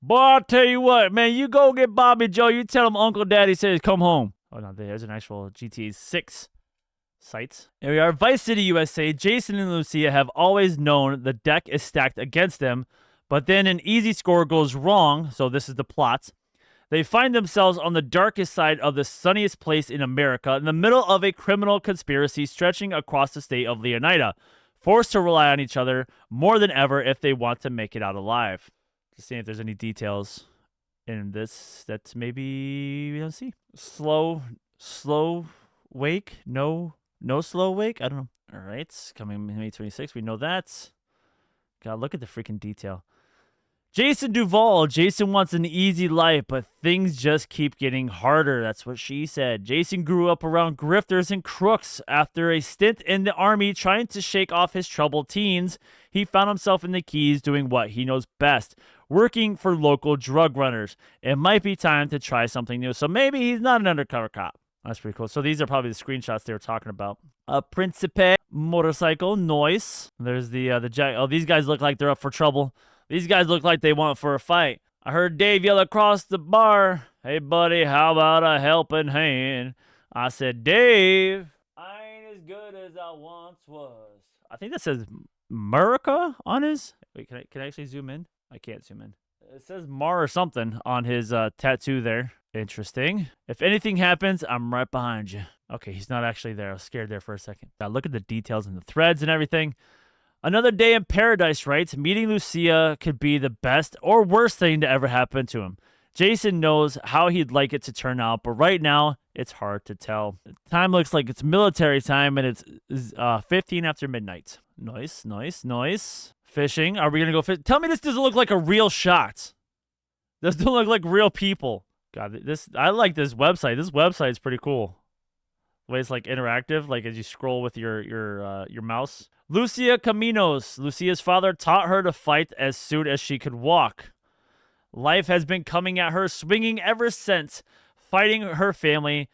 Boy, I'll tell you what, man. You go get Bobby Joe. You tell him Uncle Daddy says come home. Oh, no, there's an actual GTA 6 site. Here we are. Vice City, USA. Jason and Lucia have always known the deck is stacked against them, but then an easy score goes wrong, so this is the plot. They find themselves on the darkest side of the sunniest place in America, in the middle of a criminal conspiracy stretching across the state of Leonida, forced to rely on each other more than ever if they want to make it out alive. Just seeing if there's any details in this that maybe we don't see. Slow wake? No slow wake? I don't know. All right, coming May 26th. We know that. God, look at the freaking detail. Jason Duvall. Jason wants an easy life, but things just keep getting harder. That's what she said. Jason grew up around grifters and crooks. After a stint in the army trying to shake off his troubled teens, he found himself in the Keys doing what he knows best, working for local drug runners. It might be time to try something new. So maybe he's not an undercover cop. That's pretty cool. So these are probably the screenshots they were talking about. A Principe motorcycle, noise. There's the jack. Oh, these guys look like they're up for trouble. These guys look like they want for a fight. I heard Dave yell across the bar, "Hey, buddy, how about a helping hand?" I said, "Dave, I ain't as good as I once was." I think that says Murica on his... Wait, can I actually zoom in? I can't zoom in. It says Mar or something on his tattoo there. Interesting. If anything happens, I'm right behind you. Okay, he's not actually there. I was scared there for a second. Now look at the details and the threads and everything. Another day in paradise, writes, meeting Lucia could be the best or worst thing to ever happen to him. Jason knows how he'd like it to turn out, but right now, it's hard to tell. The time looks like it's military time, and it's 15 after midnight. Nice. Fishing. Are we going to go fish? Tell me this doesn't look like a real shot. This doesn't look like real people. God, I like this website. This website's pretty cool. The way it's like interactive, like as you scroll with your mouse. Lucia Caminos. Lucia's father taught her to fight as soon as she could walk. Life has been coming at her, swinging ever since. Fighting for her family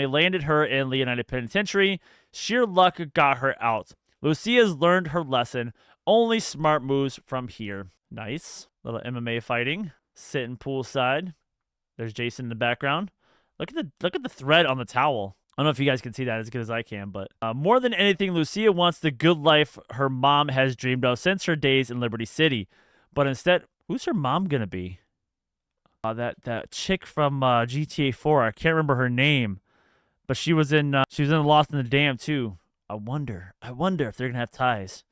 landed her in Leonida Penitentiary. Sheer luck got her out. Lucia's learned her lesson. Only smart moves from here. Nice. Little MMA fighting. Sitting poolside. There's Jason in the background. Look at the thread on the towel. I don't know if you guys can see that as good as I can, but more than anything, Lucia wants the good life her mom has dreamed of since her days in Liberty City. But instead, who's her mom gonna be? That chick from GTA 4. I can't remember her name, but she was in Lost in the Dam too. I wonder if they're gonna have ties.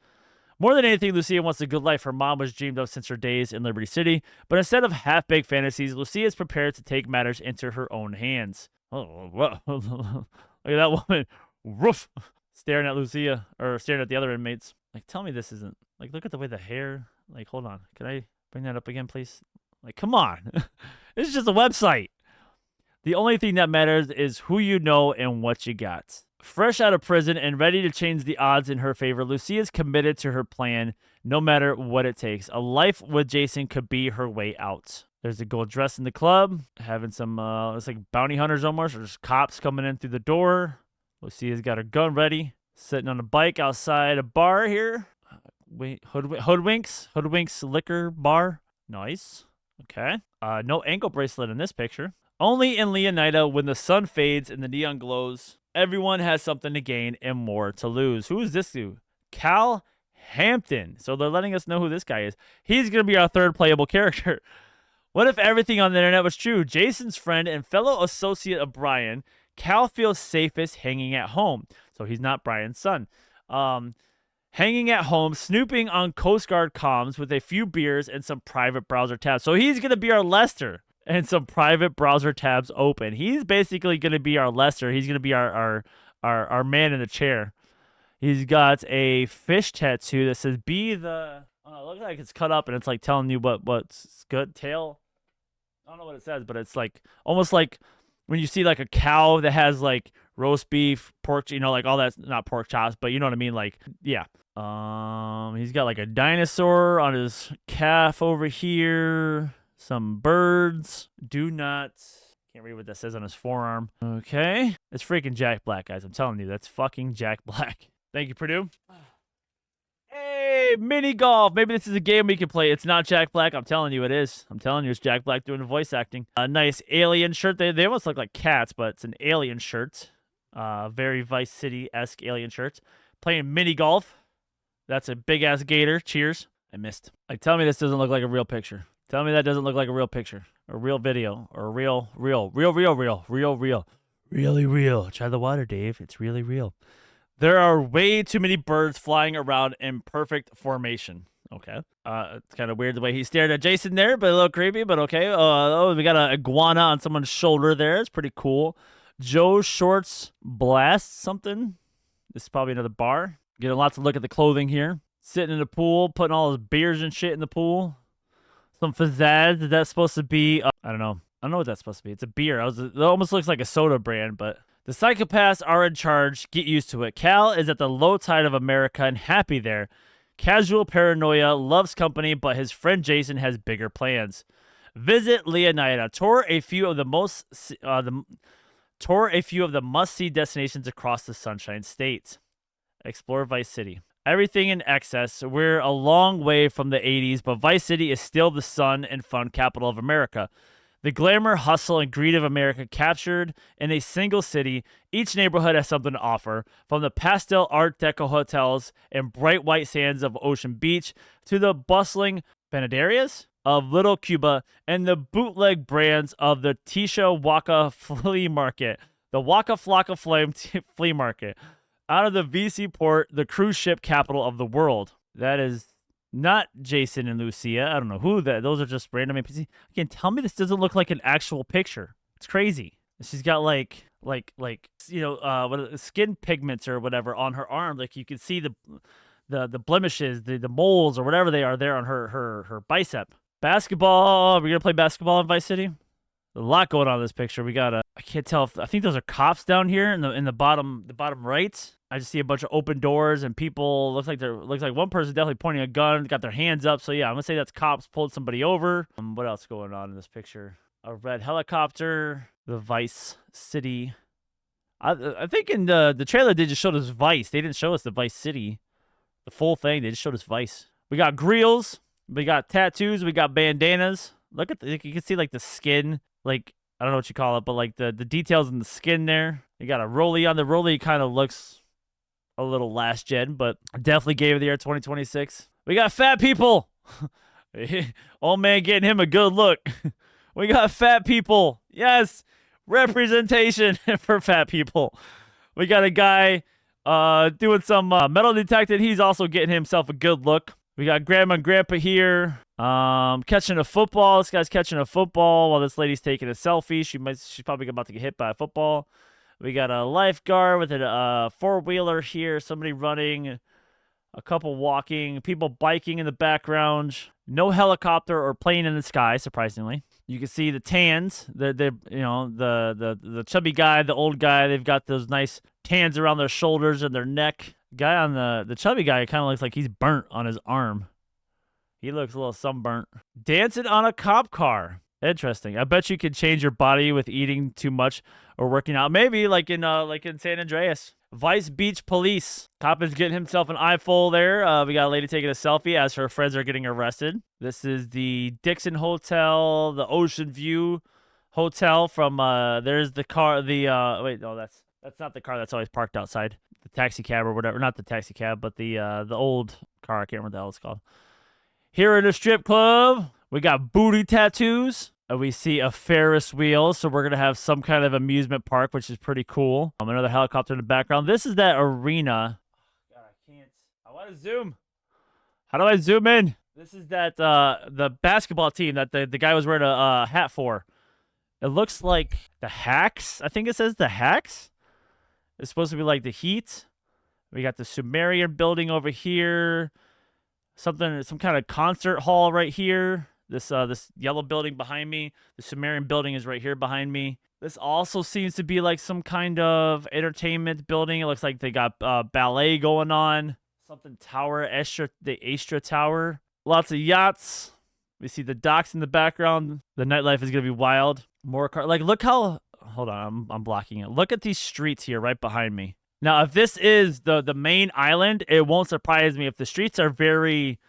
More than anything, Lucia wants the good life her mom was dreamed of since her days in Liberty City. But instead of half-baked fantasies, Lucia is prepared to take matters into her own hands. Oh, whoa. Look at that woman. Woof. Staring at Lucia, or staring at the other inmates. Like, tell me this isn't... Like, look at the way the hair... Like, hold on. Can I bring that up again, please? Like, come on. This is just a website. The only thing that matters is who you know and what you got. Fresh out of prison and ready to change the odds in her favor, Lucia is committed to her plan, no matter what it takes. A life with Jason could be her way out. There's a gold dress in the club, having some, it's like bounty hunters almost, or just cops coming in through the door. Lucia's got her gun ready, sitting on a bike outside a bar here. Wait, Hoodwinks liquor bar. Nice. Okay. No ankle bracelet in this picture. Only in Leonida, when the sun fades and the neon glows, everyone has something to gain and more to lose. Who is this dude? Cal Hampton. So they're letting us know who this guy is. He's going to be our third playable character. What if everything on the internet was true? Jason's friend and fellow associate of Brian, Cal feels safest hanging at home. So he's not Brian's son. Hanging at home, snooping on Coast Guard comms with a few beers and some private browser tabs. So he's going to be our Lester and some private browser tabs open. He's basically going to be our Lester. He's going to be our man in the chair. He's got a fish tattoo that says, be the... Oh, it looks like it's cut up and it's like telling you what's good. Tail. I don't know what it says, but it's like almost like when you see like a cow that has like roast beef, pork, you know, like all that's not pork chops, but you know what I mean? Like, yeah. He's got like a dinosaur on his calf over here. Some birds. Can't read what that says on his forearm. Okay. It's freaking Jack Black, guys. I'm telling you, that's fucking Jack Black. Thank you, Purdue. Hey! Hey, mini golf. Maybe this is a game we can play. It's not Jack Black. I'm telling you it is. I'm telling you it's Jack Black doing the voice acting. A nice alien shirt. They almost look like cats, but it's an alien shirt. Very Vice City-esque alien shirt. Playing mini golf. That's a big-ass gator. Cheers. I missed. Like, tell me this doesn't look like a real picture. Tell me that doesn't look like a real picture. A real video. Or a real. Really real. Try the water, Dave. It's really real. There are way too many birds flying around in perfect formation. Okay. It's kind of weird the way he stared at Jason there, but a little creepy, but okay. Oh, we got an iguana on someone's shoulder there. It's pretty cool. Joe Shorts Blast something. This is probably another bar. Getting lots of look at the clothing here. Sitting in the pool, putting all his beers and shit in the pool. Some pizzazz. Is that supposed to be? I don't know. I don't know what that's supposed to be. It's a beer. It almost looks like a soda brand, but the psychopaths are in charge. Get used to it. Cal is at the low tide of America and happy there. Casual paranoia, loves company, but his friend Jason has bigger plans. Visit Leonida. Tour a few of the must-see destinations across the Sunshine State. Explore Vice City. Everything in excess. We're a long way from the 80s, but Vice City is still the sun and fun capital of America. The glamour, hustle, and greed of America captured in a single city. Each neighborhood has something to offer, from the pastel Art Deco hotels and bright white sands of Ocean Beach to the bustling panaderias of Little Cuba and the bootleg brands of the Tisha Waka Flea Market, the Waka Flocka Flame Flea Market. Out of the VC port, the cruise ship capital of the world. That is not Jason and Lucia. I don't know who that. Those are just random NPCs. Again, tell me this doesn't look like an actual picture. It's crazy. She's got like skin pigments or whatever on her arm. Like you can see the blemishes, the moles or whatever they are there on her bicep. Basketball. We're gonna play basketball in Vice City. A lot going on in this picture. We got I can't tell if I think those are cops down here in the bottom right. I just see a bunch of open doors and people. Looks like one person definitely pointing a gun, got their hands up. So yeah, I'm gonna say that's cops pulled somebody over. What else going on in this picture? A red helicopter. The Vice City. I think in the trailer they just showed us Vice. They didn't show us the Vice City, the full thing. They just showed us Vice. We got grills. We got tattoos. We got bandanas. Look at you can see like the skin. Like, I don't know what you call it, but like the details in the skin there. You got a rollie on. The rollie kind of looks a little last gen, but definitely gave it the year 2026. We got fat people. Old man getting him a good look. We got fat people. Yes. Representation for fat people. We got a guy doing some metal detecting. He's also getting himself a good look. We got grandma and grandpa here. Catching a football. This guy's catching a football while this lady's taking a selfie. She's probably about to get hit by a football. We got a lifeguard with a four-wheeler here. Somebody running. A couple walking. People biking in the background. No helicopter or plane in the sky, surprisingly. You can see the tans. The chubby guy, the old guy. They've got those nice tans around their shoulders and their neck. Guy on the chubby guy kind of looks like he's burnt on his arm. He looks a little sunburnt. Dancing on a cop car. Interesting. I bet you could change your body with eating too much or working out. Maybe like in San Andreas. Vice Beach Police. Cop is getting himself an eyeful there. We got a lady taking a selfie as her friends are getting arrested. This is the Dixon Hotel, the Ocean View Hotel from there's the car, wait, no, that's not the car that's always parked outside. The taxi cab or whatever. Not the taxi cab, but the old car. I can't remember what the hell it's called. Here in the strip club, we got booty tattoos. We see a Ferris wheel, so we're going to have some kind of amusement park, which is pretty cool. Another helicopter in the background. This is that arena. God, I can't. I want to zoom. How do I zoom in? This is that the basketball team that the guy was wearing a hat for. It looks like the Hacks. I think it says the Hacks. It's supposed to be like the Heat. We got the Sumerian building over here. Some kind of concert hall right here. This yellow building behind me. The Sumerian building is right here behind me. This also seems to be like some kind of entertainment building. It looks like they got ballet going on. Something tower, the Astra Tower. Lots of yachts. We see the docks in the background. The nightlife is gonna be wild. More car. Like, look how. Hold on, I'm blocking it. Look at these streets here right behind me. Now, if this is the main island, it won't surprise me if the streets are very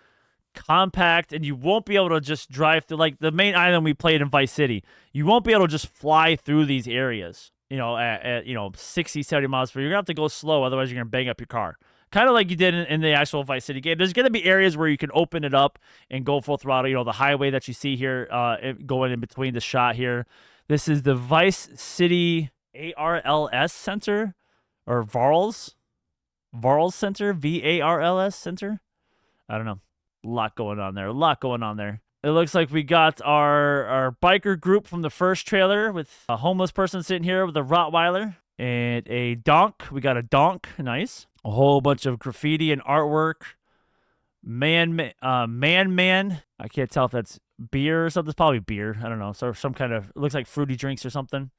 compact and you won't be able to just drive through, like the main island we played in Vice City. You won't be able to just fly through these areas, at 60, 70 miles per hour. You're going to have to go slow, otherwise you're going to bang up your car. Kind of like you did in the actual Vice City game. There's going to be areas where you can open it up and go full throttle. The highway that you see here going in between the shot here. This is the Vice City ARLS Center, or Varls Center, VARLS Center. I don't know. A lot going on there. It looks like we got our biker group from the first trailer with a homeless person sitting here with a Rottweiler and a donk. We got a donk. Nice. A whole bunch of graffiti and artwork. Man. I can't tell if that's beer or something. It's probably beer. I don't know. So some kind of, it looks like fruity drinks or something.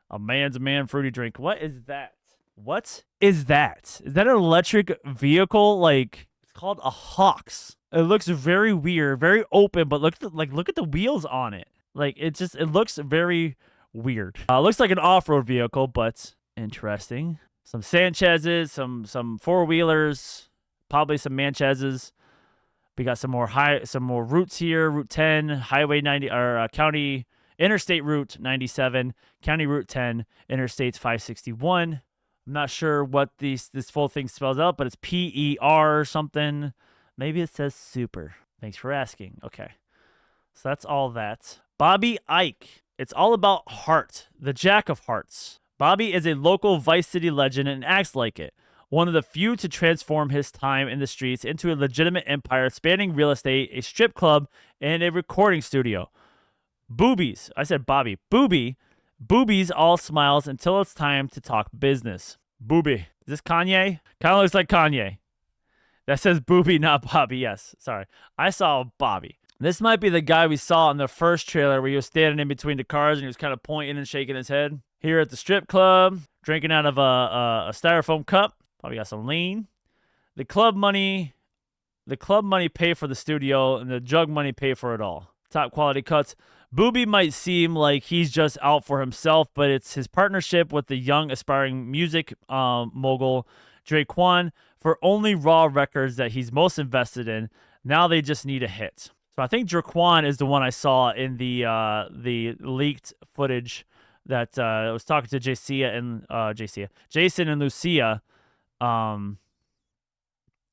A man's a man fruity drink. What is that? What is that? Is that an electric vehicle? Like, it's called a Hawks. It looks very weird, very open, but look at the wheels on it. Like, it looks very weird. Looks like an off-road vehicle, but interesting. Some Sanchez's, some four-wheelers, probably some Manchez's. We got some more routes here. Route 10, Highway 90, or County Interstate Route 97, County Route 10, Interstates 561. I'm not sure what this full thing spells out, but it's PER or something. Maybe it says super. Thanks for asking. Okay. So that's all that. Bobby Ike. It's all about heart. The Jack of Hearts. Bobby is a local Vice City legend and acts like it. One of the few to transform his time in the streets into a legitimate empire spanning real estate, a strip club, and a recording studio. Boobies. I said Bobby. Boobies all smiles until it's time to talk business. Booby. Is this Kanye? Kind of looks like Kanye. That says Booby, not Bobby. Yes, sorry. I saw Bobby. This might be the guy we saw in the first trailer where he was standing in between the cars and he was kind of pointing and shaking his head. Here at the strip club, drinking out of a styrofoam cup. Probably got some lean. The club money pay for the studio, and the jug money pay for it all. Top quality cuts. Booby might seem like he's just out for himself, but it's his partnership with the young aspiring music mogul Draquan for only Raw records that he's most invested in. Now they just need a hit. So I think Draquan is the one I saw in the leaked footage that I was talking to Jason and Lucia, and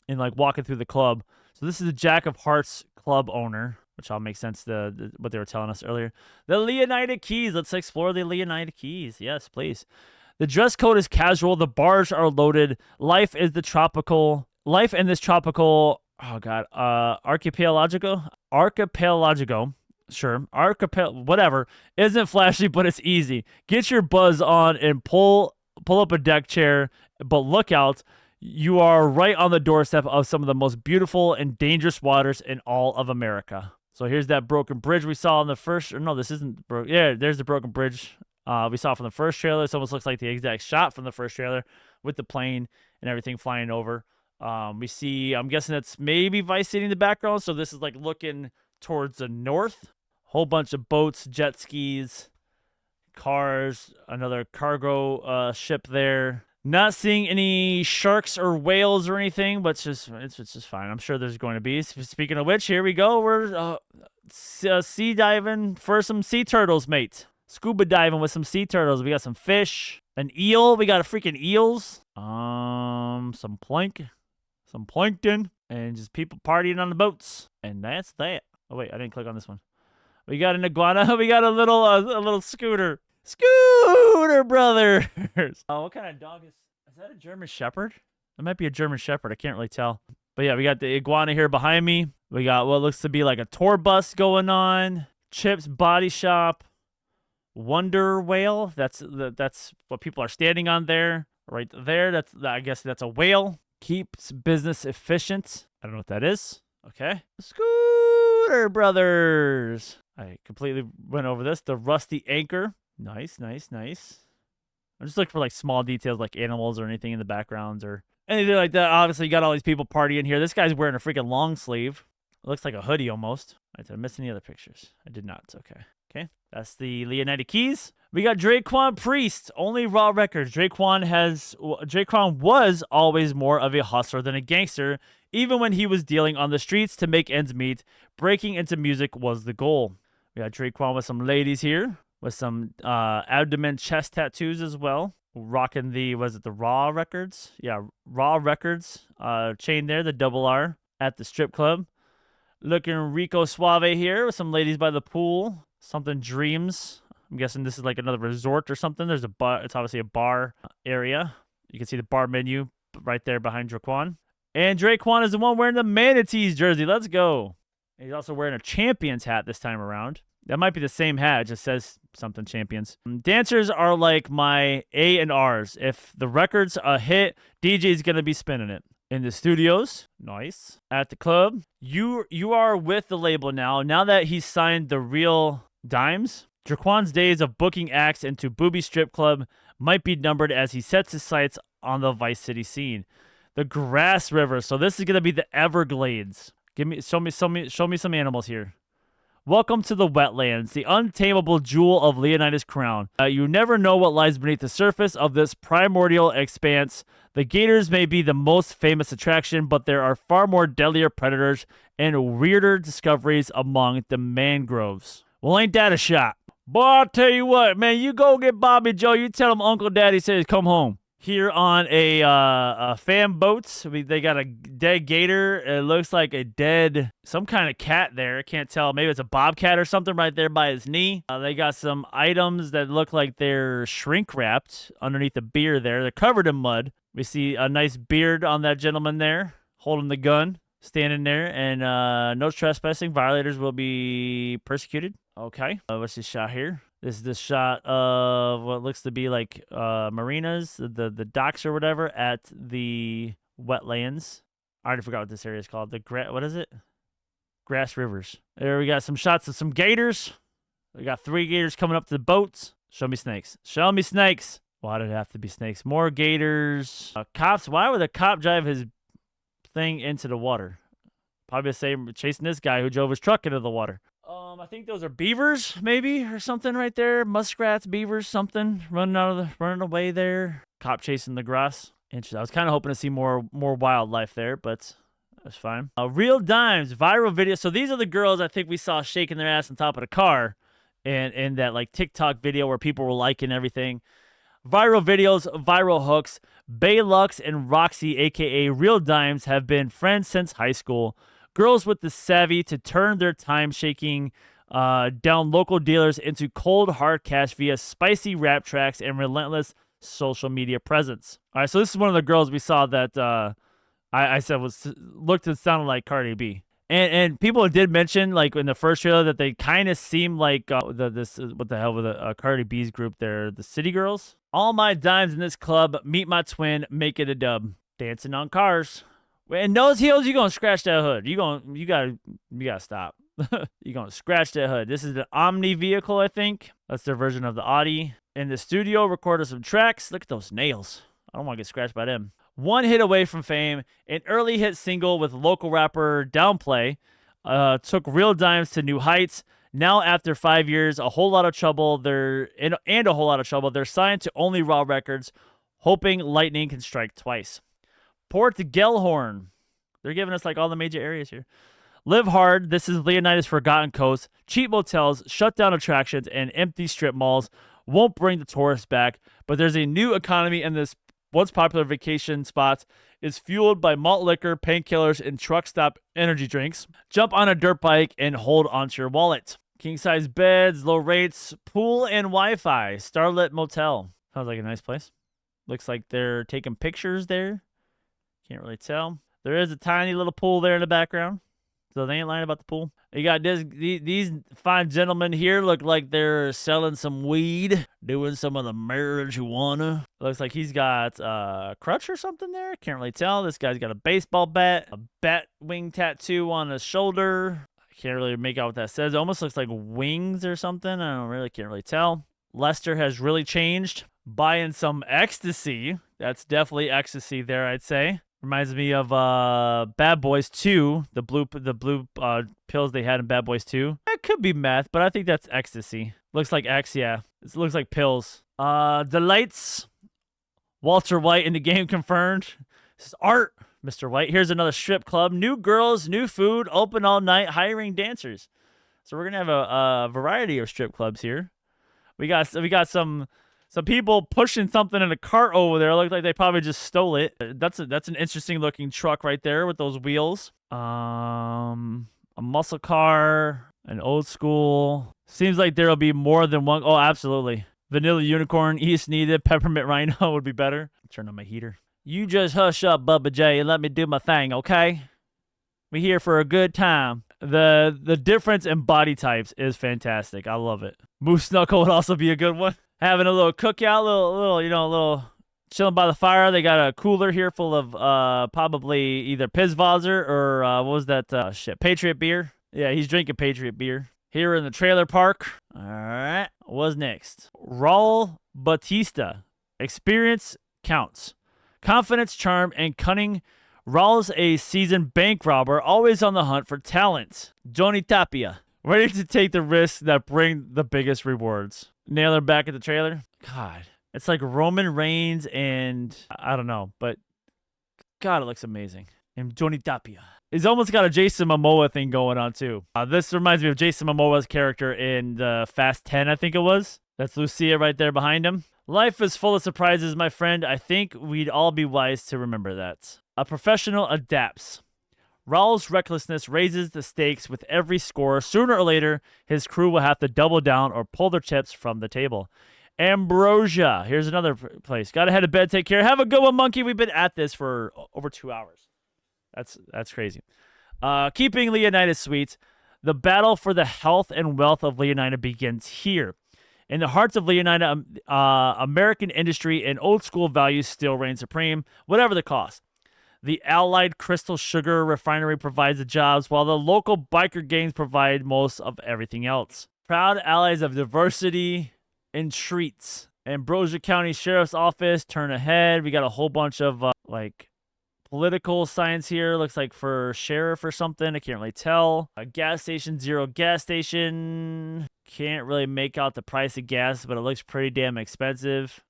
like walking through the club. So this is the Jack of Hearts club owner, which all makes sense to what they were telling us earlier. The Leonida Keys. Let's explore the Leonida Keys. Yes, please. The dress code is casual. The bars are loaded. Life in this tropical, archipelago. Sure. Whatever. Isn't flashy, but it's easy. Get your buzz on and pull up a deck chair, but look out. You are right on the doorstep of some of the most beautiful and dangerous waters in all of America. So here's that broken bridge we saw in the first. Or no, this isn't broken. Yeah, there's the broken bridge we saw from the first trailer. This almost looks like the exact shot from the first trailer with the plane and everything flying over. We see, I'm guessing that's maybe Vice City in the background. So this is like looking towards the north. Whole bunch of boats, jet skis, cars, another cargo ship there. Not seeing any sharks or whales or anything, but it's just fine. I'm sure there's going to be. Speaking of which, here we go. We're sea diving for some sea turtles, mate. Scuba diving with some sea turtles. We got some fish, an eel. We got a freaking eels. Some plankton, and just people partying on the boats. And that's that. Oh wait, I didn't click on this one. We got an iguana. We got a little scooter. Scooter brothers. Oh, what kind of dog is that? A German Shepherd? It might be a German Shepherd. I can't really tell. But yeah, we got the iguana here behind me. We got what looks to be like a tour bus going on. Chip's Body Shop. Wonder Whale. That's what people are standing on there. Right there. I guess that's a whale. Keeps business efficient. I don't know what that is. Okay. Scooter brothers. I completely went over this. The Rusty Anchor. Nice. I'm just looking for like small details like animals or anything in the backgrounds or anything like that. Obviously, you got all these people partying here. This guy's wearing a freaking long sleeve. It looks like a hoodie almost. Did I miss any other pictures? I did not. It's okay. Okay, that's the Leonidas Keys. We got Draquan Priest, only Raw records. Draquan was always more of a hustler than a gangster, even when he was dealing on the streets to make ends meet. Breaking into music was the goal. We got Draquan with some ladies here, with some abdomen chest tattoos as well. Rocking the, was it the Raw records? Yeah, Raw records chain there, the double R at the strip club. Looking Rico Suave here with some ladies by the pool. Something Dreams. I'm guessing this is like another resort or something. There's a bar. It's obviously a bar area. You can see the bar menu right there behind Draquan. And Draquan is the one wearing the Manatees jersey. Let's go. And he's also wearing a Champions hat this time around. That might be the same hat. It just says something Champions. Dancers are like my A and R's. If the record's a hit, DJ's going to be spinning it. In the studios, nice. At the club, you are with the label now. Now that he's signed the Real Dimes, Draquan's days of booking acts into Booby Strip Club might be numbered as he sets his sights on the Vice City scene. The Grass River. So this is gonna be the Everglades. Show me some animals here. Welcome to the wetlands, the untamable jewel of Leonidas' crown. You never know what lies beneath the surface of this primordial expanse. The gators may be the most famous attraction, but there are far more deadlier predators and weirder discoveries among the mangroves. Well, ain't that a shot? Boy, I'll tell you what, man, you go get Bobby Joe, you tell him Uncle Daddy says come home. Here on a fan boat, they got a dead gator. It looks like a dead, some kind of cat there. I can't tell. Maybe it's a bobcat or something right there by his knee. They got some items that look like they're shrink wrapped underneath the beer there. They're covered in mud. We see a nice beard on that gentleman there, holding the gun, standing there. And no trespassing. Violators will be persecuted. Okay. What's this shot here? This is the shot of what looks to be like marinas, the docks or whatever at the wetlands. I already forgot what this area is called. What is it? Grass Rivers. There we got some shots of some gators. We got 3 gators coming up to the boats. Show me snakes. Show me snakes. Why did it have to be snakes? More gators. Cops. Why would the cop drive his thing into the water? Probably the same chasing this guy who drove his truck into the water. I think those are beavers, maybe, or something right there. Muskrats, beavers, something running away there. Cop chasing the grass. Interesting. I was kind of hoping to see more wildlife there, but that's fine. Real Dimes, viral video. So these are the girls I think we saw shaking their ass on top of the car, and in that like TikTok video where people were liking everything. Viral videos, viral hooks. Baylux and Roxy, aka Real Dimes, have been friends since high school. Girls with the savvy to turn their time shaking down local dealers into cold hard cash via spicy rap tracks and relentless social media presence. All right, so this is one of the girls we saw that I said looked and sounded like Cardi B. And people did mention like in the first trailer that they kind of seemed like what the hell with Cardi B's group there, the City Girls. All my dimes in this club, meet my twin, make it a dub. Dancing on cars. In those heels, you're gonna scratch that hood. You gotta stop. You're gonna scratch that hood. This is the Omni vehicle, I think. That's their version of the Audi. In the studio, recorded some tracks. Look at those nails. I don't want to get scratched by them. One hit away from fame, an early hit single with local rapper Downplay took Real Dimes to new heights. Now, after 5 years, a whole lot of trouble. They're signed to only Raw Records, hoping lightning can strike twice. Port Gellhorn. They're giving us like all the major areas here. Live hard. This is Leonidas' Forgotten Coast. Cheap motels, shut down attractions, and empty strip malls won't bring the tourists back. But there's a new economy, and this once popular vacation spot is fueled by malt liquor, painkillers, and truck stop energy drinks. Jump on a dirt bike and hold onto your wallet. King size beds, low rates, pool, and Wi-Fi. Starlit Motel. Sounds like a nice place. Looks like they're taking pictures there. Can't really tell. There is a tiny little pool there in the background. So they ain't lying about the pool. You got these fine gentlemen here look like they're selling some weed, doing some of the marijuana. Looks like he's got a crutch or something there. Can't really tell. This guy's got a baseball bat, a bat wing tattoo on his shoulder. I can't really make out what that says. It almost looks like wings or something. Can't really tell. Lester has really changed. Buying some ecstasy. That's definitely ecstasy there, I'd say. Reminds me of Bad Boys 2, the blue pills they had in Bad Boys 2. It could be meth, but I think that's ecstasy. Looks like X, yeah. It looks like pills. Delights. Walter White in the game confirmed. This is art, Mr. White. Here's another strip club. New girls, new food, open all night, hiring dancers. So we're gonna have a variety of strip clubs here. We got some people pushing something in a cart over there. Look like they probably just stole it. That's an interesting looking truck right there with those wheels. A muscle car, an old school. Seems like there'll be more than one. Oh, absolutely. Vanilla unicorn, East needed. Peppermint rhino would be better. Turn on my heater. You just hush up, Bubba J, and let me do my thing, okay? We here for a good time. The difference in body types is fantastic. I love it. Moose Knuckle would also be a good one. Having a little cookout, little chilling by the fire. They got a cooler here full of probably either Pizwasser or what was that Patriot beer. Yeah, he's drinking Patriot beer. Here in the trailer park. All right, what's next? Raul Batista. Experience counts. Confidence, charm, and cunning. Raul's a seasoned bank robber, always on the hunt for talent. Johnny Tapia. Ready to take the risks that bring the biggest rewards. Nail her back at the trailer. God, it's like Roman Reigns and I don't know, but God, it looks amazing. And Johnny Tapia. He's almost got a Jason Momoa thing going on too. This reminds me of Jason Momoa's character in Fast 10, I think it was. That's Lucia right there behind him. Life is full of surprises, my friend. I think we'd all be wise to remember that. A professional adapts. Raul's recklessness raises the stakes with every score. Sooner or later, his crew will have to double down or pull their chips from the table. Ambrosia. Here's another place. Gotta head to bed. Take care. Have a good one, monkey. We've been at this for over 2 hours. That's crazy. Keeping Leonidas sweet. The battle for the health and wealth of Leonida begins here. In the hearts of Leonida, American industry and old school values still reign supreme, whatever the cost. The Allied Crystal Sugar Refinery provides the jobs, while the local biker gangs provide most of everything else. Proud allies of diversity and treats. Ambrosia County Sheriff's Office, turn ahead. We got a whole bunch of, political signs here. Looks like for sheriff or something. I can't really tell. A gas station, Zero gas station. Can't really make out the price of gas, but it looks pretty damn expensive.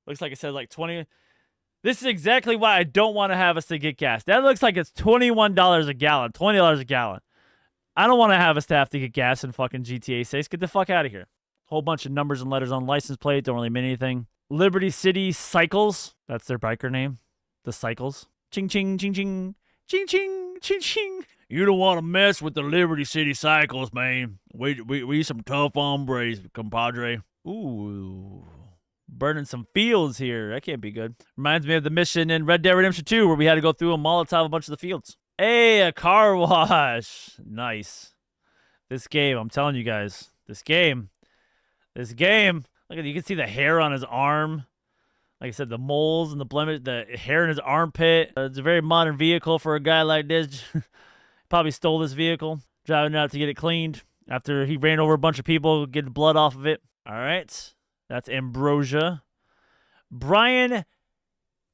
Looks like it says like 20. This is exactly why I don't want to have us to get gas. That looks like it's $21 a gallon, $20 a gallon. I don't want to have us to have to get gas in fucking GTA 6. Get the fuck out of here. Whole bunch of numbers and letters on license plate. Don't really mean anything. Liberty City Cycles. That's their biker name. The Cycles. Ching, ching, ching, ching. Ching, ching, ching, ching. You don't want to mess with the Liberty City Cycles, man. We some tough hombres, compadre. Ooh. Burning some fields here. That can't be good. Reminds me of the mission in Red Dead Redemption 2 where we had to go through a Molotov a bunch of the fields. Hey, a car wash. Nice. This game, I'm telling you guys. This game. Look at, you can see the hair on his arm. Like I said, the moles and the blemish, the hair in his armpit. It's a very modern vehicle for a guy like this. Probably stole this vehicle, driving it out to get it cleaned after he ran over a bunch of people, getting blood off of it. All right. That's Ambrosia. Brian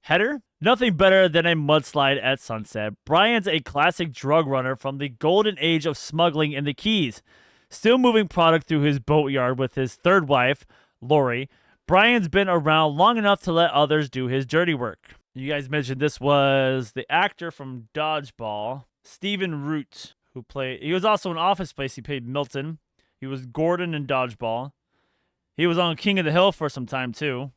Header. Nothing better than a mudslide at sunset. Brian's a classic drug runner from the golden age of smuggling in the Keys. Still moving product through his boatyard with his third wife, Lori. Brian's been around long enough to let others do his dirty work. You guys mentioned this was the actor from Dodgeball, Stephen Root, he was also in Office Space. He played Milton. He was Gordon in Dodgeball. He was on King of the Hill for some time, too.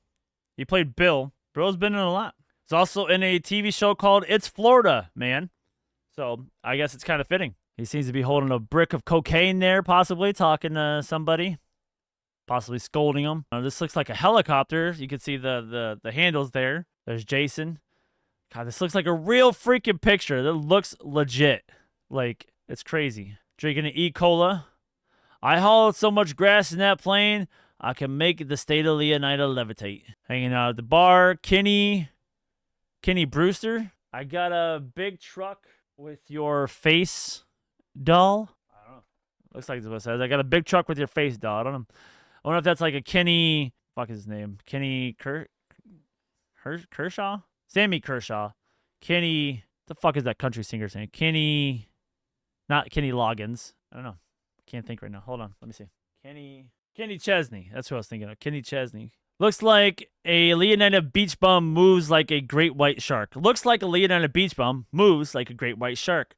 He played Bill. Bro's been in a lot. He's also in a TV show called It's Florida, man. So I guess it's kind of fitting. He seems to be holding a brick of cocaine there, possibly, talking to somebody. Possibly scolding him. This looks like a helicopter. You can see the handles there. There's Jason. God, this looks like a real freaking picture. That looks legit. Like, it's crazy. Drinking an E-Cola. I hauled so much grass in that plane, I can make the state of Leonida levitate. Hanging out at the bar. Kenny Brewster. I got a big truck with your face doll. I don't know. Looks like that's what it says. I got a big truck with your face doll. I don't know. I wonder if that's like a Kenny. Fuck his name. Kenny Kershaw? Sammy Kershaw. Kenny, the fuck is that country singer saying? Kenny, not Kenny Loggins. I don't know. Can't think right now. Hold on. Let me see. Kenny Chesney. That's who I was thinking of. Kenny Chesney. Looks like a Leonina beach bum moves like a great white shark. Looks like a Leonina beach bum moves like a great white shark.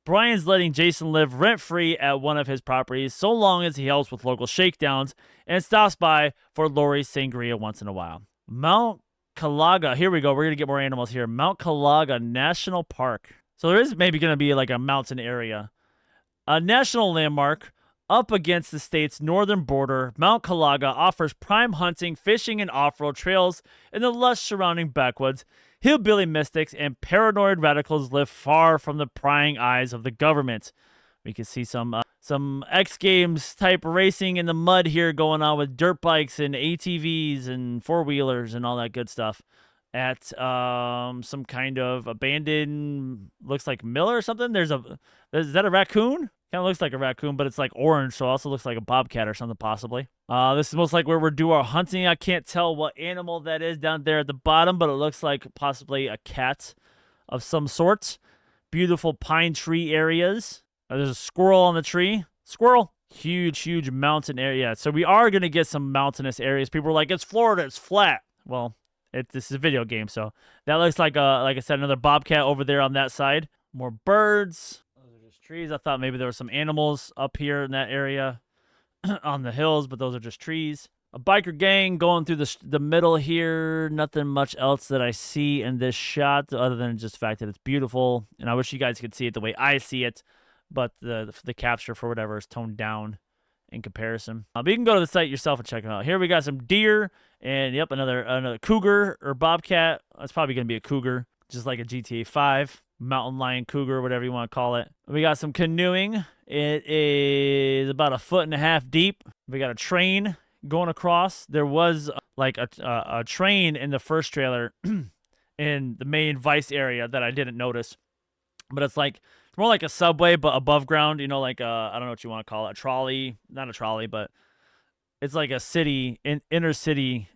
Brian's letting Jason live rent-free at one of his properties so long as he helps with local shakedowns and stops by for Lori's sangria once in a while. Mount Calaga. Here we go. We're going to get more animals here. Mount Calaga National Park. So there is maybe going to be like a mountain area. A national landmark up against the state's northern border, Mount Calaga offers prime hunting, fishing, and off-road trails in the lush surrounding backwoods. Hillbilly mystics and paranoid radicals live far from the prying eyes of the government. We can see some X Games type racing in the mud here going on with dirt bikes and ATVs and four-wheelers and all that good stuff at some kind of abandoned, looks like mill or something. Is that a raccoon? Kind of looks like a raccoon, but it's like orange, so it also looks like a bobcat or something possibly. This is most like where we're doing our hunting. I can't tell what animal that is down there at the bottom, but it looks like possibly a cat of some sort. Beautiful pine tree areas. There's a squirrel on the tree. Squirrel. Huge mountain area. So we are going to get some mountainous areas. People are like, it's Florida, it's flat. Well, this is a video game, so that looks like I said, another bobcat over there on that side. More birds. Trees. I thought maybe there were some animals up here in that area on the hills, but those are just trees. A biker gang going through the middle here. Nothing much else that I see in this shot other than just the fact that it's beautiful, and I wish you guys could see it the way I see it, but the capture for whatever is toned down in comparison. But you can go to the site yourself and check it out. Here we got some deer and yep, another cougar or bobcat. It's probably going to be a cougar, just like a GTA 5. Mountain lion, cougar, whatever you want to call it. We got some canoeing. It is about 1.5 feet deep. We got a train going across. There was like a train in the first trailer in the main Vice area that I didn't notice. But it's more like a subway, but above ground. You know, like I don't know what you want to call it. A trolley, not a trolley, but it's like a inner city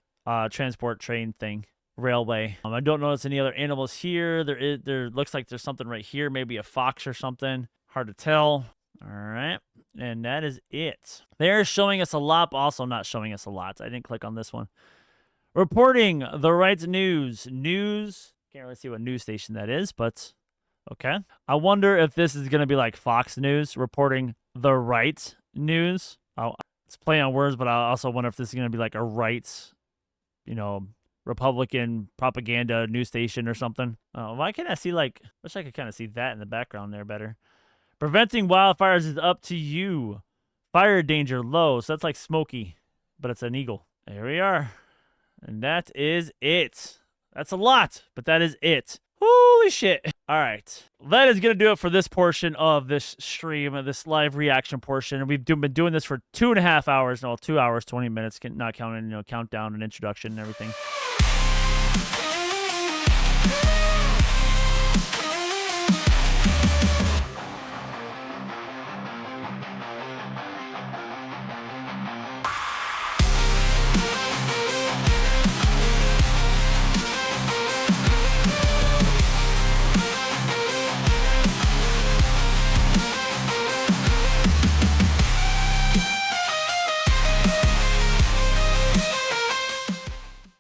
transport train thing. Railway. I don't notice any other animals here. There looks like there's something right here, maybe a fox or something. Hard to tell. All right, and that is it. They're showing us a lot, but also not showing us a lot. I didn't click on this one. Reporting the right news. Can't really see what news station that is, but okay. I wonder if this is gonna be like Fox News reporting the right news. It's play on words, but I also wonder if this is gonna be like a right, Republican propaganda news station or something. Why can't I see wish I could kind of see that in the background there better. Preventing wildfires is up to you. Fire danger low. So that's like Smokey, but it's an eagle. There we are. And that is it. That's a lot, but that is it. Holy shit. All right. That is going to do it for this portion of this stream, this live reaction portion. We've been doing this for 2.5 hours. No, 2 hours, 20 minutes, not counting, countdown and introduction and everything.